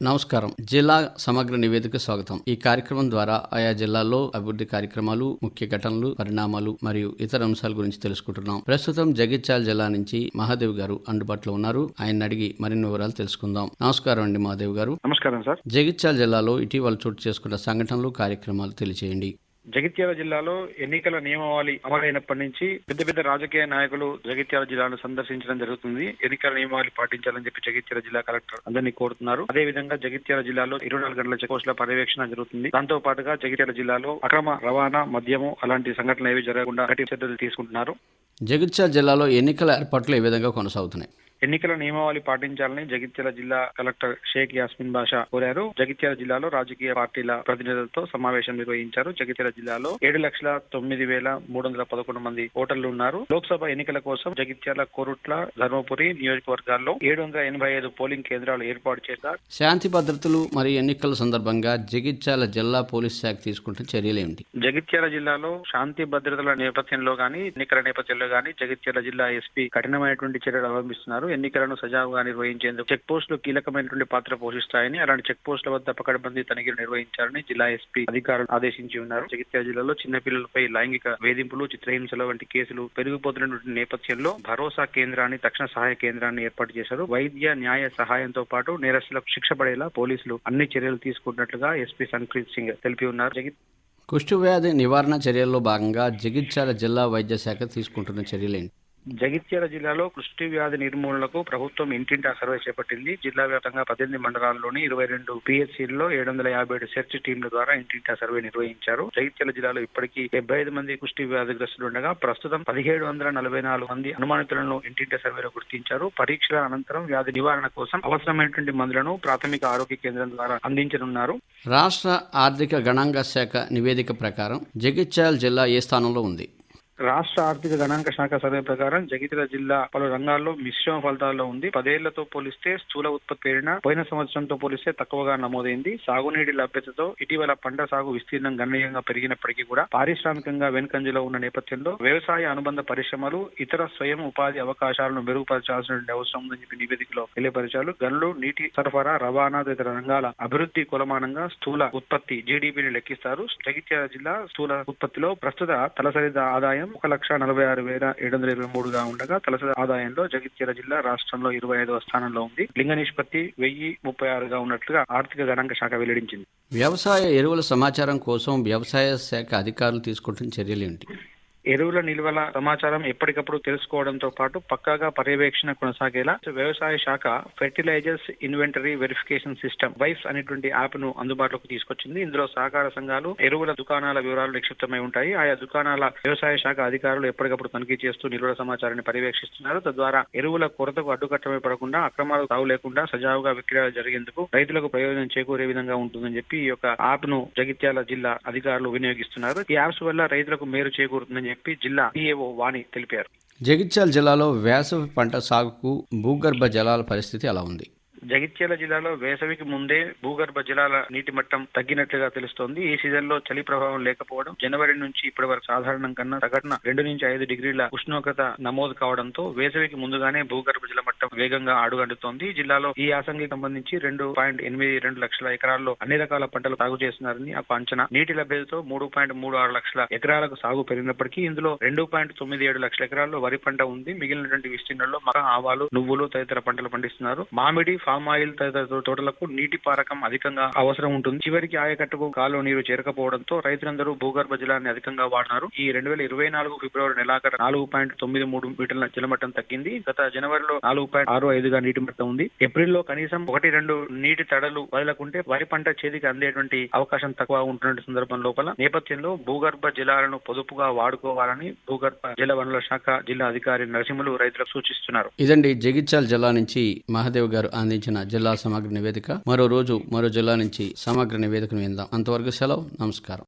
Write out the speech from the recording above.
నమస్కారం. జిల్లా సమగ్ర నివేదిక స్వాగతం. ఈ కార్యక్రమం ద్వారా ఆయా జిల్లాల్లో అభివృద్ధి కార్యక్రమాలు, ముఖ్య ఘటనలు, పరిణామాలు మరియు ఇతర అంశాల గురించి తెలుసుకుంటున్నాం. ప్రస్తుతం జగిత్యాల జిల్లా నుంచి మహాదేవ్ గారు అందుబాటులో ఉన్నారు. ఆయన అడిగి మరిన్ని వివరాలు తెలుసుకుందాం. నమస్కారం అండి మహాదేవ్ గారు. నమస్కారం సార్. జగిత్యాల జిల్లాలో ఇటీవల చోటు చేసుకున్న సంఘటనలు, కార్యక్రమాలు తెలియజేయండి. జగిత్యాల జిల్లాలో ఎన్నికల నియమావళి అమలైనప్పటి నుంచి పెద్ద రాజకీయ నాయకులు జగిత్యాల జిల్లాను సందర్శించడం జరుగుతుంది. ఎన్నికల నియమావళి పాటించాలని చెప్పి జగిత్యాల జిల్లా కలెక్టర్ అందరినీ కోరుతున్నారు. అదే విధంగా జగిత్యాల జిల్లాలో 24 గంటల చెక్ పోస్టుల పర్యవేక్షణ జరుగుతుంది. దాంతో పాటుగా జగిత్యాల జిల్లాలో అక్రమ రవాణా, మద్యము అలాంటి సంఘటనలు ఏవి జరగకుండా గట్టి చర్యలు తీసుకుంటున్నారు. జగిత్యాల జిల్లాలో ఎన్నికల ఏర్పాట్లు ఏ విధంగా కొనసాగుతున్నాయి? ఎన్నికల నియమావళి పాటించాలని జగిత్యాల జిల్లా కలెక్టర్ షేక్ యాస్మిన్ బాషా కోరారు. జగిత్యాల జిల్లాలో రాజకీయ పార్టీల ప్రతినిధులతో సమావేశం నిర్వహించారు. జగిత్యాల జిల్లాలో 7,09,311 మంది ఓటర్లు ఉన్నారు. లోక్సభ ఎన్నికల కోసం జగిత్యాల, కోరుట్ల, ధర్మపురి నియోజకవర్గాల్లో 785 పోలింగ్ కేంద్రాలు ఏర్పాటు చేశారు. శాంతి భద్రతలు మరియు ఎన్నికల సందర్భంగా జగిత్యాల జిల్లా పోలీస్ శాఖ తీసుకుంటున్న చర్యలు ఏమిటి? జగిత్యాల జిల్లాలో శాంతి భద్రతల నేపథ్యంలో గానీ, ఎన్నికల నేపథ్యంలో గానీ జగిత్యాల జిల్లా ఎస్పీ కఠినమైనటువంటి చర్యలు అవలంబిస్తున్నారు. ఎన్నికలను సజావుగా నిర్వహించేందుకు చెక్ పోస్టులు కీలకమైనటువంటి పాత్ర పోషిస్తాయని, అలాంటి చెక్ పోస్టుల వద్ద పకడ్బందీ తనిఖీలు నిర్వహించాలని జిల్లా ఎస్పీ అధికారులు ఆదేశించి ఉన్నారు. జగిత్యాల జిల్లాలో చిన్నపిల్లలపై లైంగిక వేధింపులు, చిత్రహింసల వంటి కేసులు పెరిగిపోతున్నటువంటి నేపథ్యంలో భరోసా కేంద్రాన్ని, తక్షణ సహాయ కేంద్రాన్ని ఏర్పాటు చేశారు. వైద్య, న్యాయ సహాయంతో పాటు నేరస్తులకు శిక్ష పడేలా పోలీసులు అన్ని చర్యలు తీసుకుంటున్నట్లుగా ఎస్పీ సంక్రీత్ సింగ్ తెలిపి ఉన్నారు. కుష్టు వ్యాధి నివారణ చర్యల్లో భాగంగా జగిత్యాల జిల్లా వైద్య శాఖ తీసుకుంటున్న చర్యలేంటి? జగిత్యాల జిల్లాలో కుష్టి వ్యాధి నిర్మూలనకు ప్రభుత్వం ఇంటింటా సర్వే చేపట్టింది. జిల్లా వ్యాప్తంగా 18 మండలాల్లోని 22 పిహెచ్సిల్లో 757 సెర్చ్ టీంల ద్వారా ఇంటింటా సర్వే నిర్వహించారు. జగిత్యాల జిల్లాలో ఇప్పటికీ 75 మంది కుష్టి వ్యాధిగ్రస్తులు ఉండగా ప్రస్తుతం 1744 మంది అనుమానితులను ఇంటింటా సర్వేలో గుర్తించారు. పరీక్షల అనంతరం వ్యాధి నివారణ కోసం అవసరమైనటువంటి మందులను ప్రాథమిక ఆరోగ్య కేంద్రం ద్వారా అందించనున్నారు. రాష్ట్ర ఆర్థిక గణాంక శాఖ నివేదిక ప్రకారం జగిత్యాల జిల్లా ఏ స్థానంలో ఉంది? రాష్ట్ర ఆర్థిక గణాంక శాఖ సర్వే ప్రకారం జగిత్యాల జిల్లా పలు రంగాల్లో మిశ్రమ ఫలితాల్లో ఉంది. 10 ఏళ్లతో పోలిస్తే స్థూల ఉత్పత్తి పేరిన పోయిన సంవత్సరంతో పోలిస్తే తక్కువగా నమోదైంది. సాగునీటి లభ్యతతో ఇటీవల పంట సాగు విస్తీర్ణం గణనీయంగా పెరిగినప్పటికీ కూడా పారిశ్రామికంగా వెనుకంజలో ఉన్న నేపథ్యంలో వ్యవసాయ అనుబంధ పరిశ్రమలు, ఇతర స్వయం ఉపాధి అవకాశాలను మెరుగుపరచాల్సిన అవసరం ఉందని చెప్పి నివేదికలో తెలియపరిచారు. గనులు, నీటి సరఫరా, రవాణా తదితర రంగాల అభివృద్ధి కొలమానంగా స్థూల ఉత్పత్తి జీడీపీని లెక్కిస్తారు. జగిత్యాల జిల్లా స్థూల ఉత్పత్తిలో ప్రస్తుత తలసరి ఆదాయం 1,46,723గా ఉండగా తలసరి ఆదాయంలో జగిత్యాల జిల్లా రాష్ట్రంలో 25వ స్థానంలో ఉంది. లింగ నిష్పత్తి 1036గా ఉన్నట్లుగా ఆర్థిక గణాంక శాఖ వెల్లడించింది. వ్యవసాయ ఎరువుల సమాచారం కోసం వ్యవసాయ శాఖ అధికారులు తీసుకుంటున్న చర్యలు ఏమిటి? ఎరువుల నిల్వల సమాచారం ఎప్పటికప్పుడు తెలుసుకోవడంతో పాటు పక్కాగా పర్యవేక్షణ కొనసాగేలా వ్యవసాయ శాఖ ఫెర్టిలైజర్స్ ఇన్వెంటరీ వెరిఫికేషన్ సిస్టమ్ వైఫ్ అనేటువంటి యాప్ ను అందుబాటులోకి తీసుకొచ్చింది. ఇందులో సహకార సంఘాలు, ఎరువుల దుకాణాల వివరాలు నిక్షిప్తమై ఉంటాయి. ఆయా దుకాణాల వ్యవసాయ శాఖ అధికారులు ఎప్పటికప్పుడు తనిఖీ చేస్తూ నిల్వల సమాచారాన్ని పర్యవేక్షిస్తున్నారు. తద్వారా ఎరువుల కొరతకు అడ్డుకట్టమే పడకుండా, అక్రమాలు తావు లేకుండా సజావుగా విక్రయాలు జరిగేందుకు రైతులకు ప్రయోజనం చేకూరే విధంగా ఉంటుందని చెప్పి ఈ యొక్క యాప్ ను జగిత్యాల జిల్లా అధికారులు వినియోగిస్తున్నారు. ఈ యాప్స్ వల్ల రైతులకు మేలు చేకూరుతుందని చెప్పి జిల్లా పిఏఓ వాణి తెలిపారు. జగిత్యాల జిల్లాలో వేసవి పంట సాగుకు భూగర్భ జలాల పరిస్థితి ఎలా ఉంది? జగిత్యాల జిల్లాలో వేసవికి ముందే భూగర్భ జలాల నీటి మట్టం తగ్గినట్లుగా తెలుస్తోంది. ఈ సీజన్ లో చలి ప్రభావం లేకపోవడం, జనవరి నుంచి ఇప్పటి వరకు సాధారణం కన్నా సగటున 2 నుంచి 5 డిగ్రీల ఉష్ణోగ్రత నమోదు కావడంతో వేసవికి ముందుగానే భూగర్భ జల మట్టం వేగంగా అడుగంటుతోంది. జిల్లాలో ఈ యాసంగికి సంబంధించి 2.82 లక్షల ఎకరాల్లో అన్ని రకాల పంటలు సాగు చేస్తున్నారని ఒక అంచనా. నీటి లభ్యతతో 3.36 లక్షల ఎకరాలకు సాగు పెరిగినప్పటికీ ఇందులో 2.97 లక్షల ఎకరాల్లో వరి పంట ఉంది. మిగిలినటువంటి విస్తీర్ణంలో మక, ఆవాలు, నువ్వులు తదితర పంటలు పండిస్తున్నారు. మామిడి, పామ్ ఆయిల్ తదితర తోటలకు నీటి పారకం అధికంగా అవసరం ఉంటుంది. చివరికి ఆయకట్టుకు కాలువ నీరు చేరకపోవడంతో రైతులందరూ భూగర్భ జలాన్ని అధికంగా వాడినారు. ఈ 2024 ఫిబ్రవరి నెలాఖరు 4.93 మీటర్ల జలమట్టం తగ్గింది. గత జనవరిలో 4.65గా నీటి మట్టం ఉంది. ఏప్రిల్లో కనీసం 1-2 నీటి తడలు వదలకుంటే వరి పంట చేతికి అందేటువంటి అవకాశం తక్కువ ఉంటున్న సందర్భం లోపల నేపథ్యంలో భూగర్భ జలాలను పొదుపుగా వాడుకోవాలని భూగర్భ జల వనరుల శాఖ జిల్లా అధికారి నరసింహులు రైతులకు సూచిస్తున్నారు. ఇదండి జగిత్యాల జిల్లా నుంచి మహాదేవ్ గారు అందించిన జిల్లా సమగ్ర నివేదిక. మరో రోజు మరో జిల్లా నుంచి సమగ్ర నివేదికను విందాం. అంతవరకు సెలవు. నమస్కారం.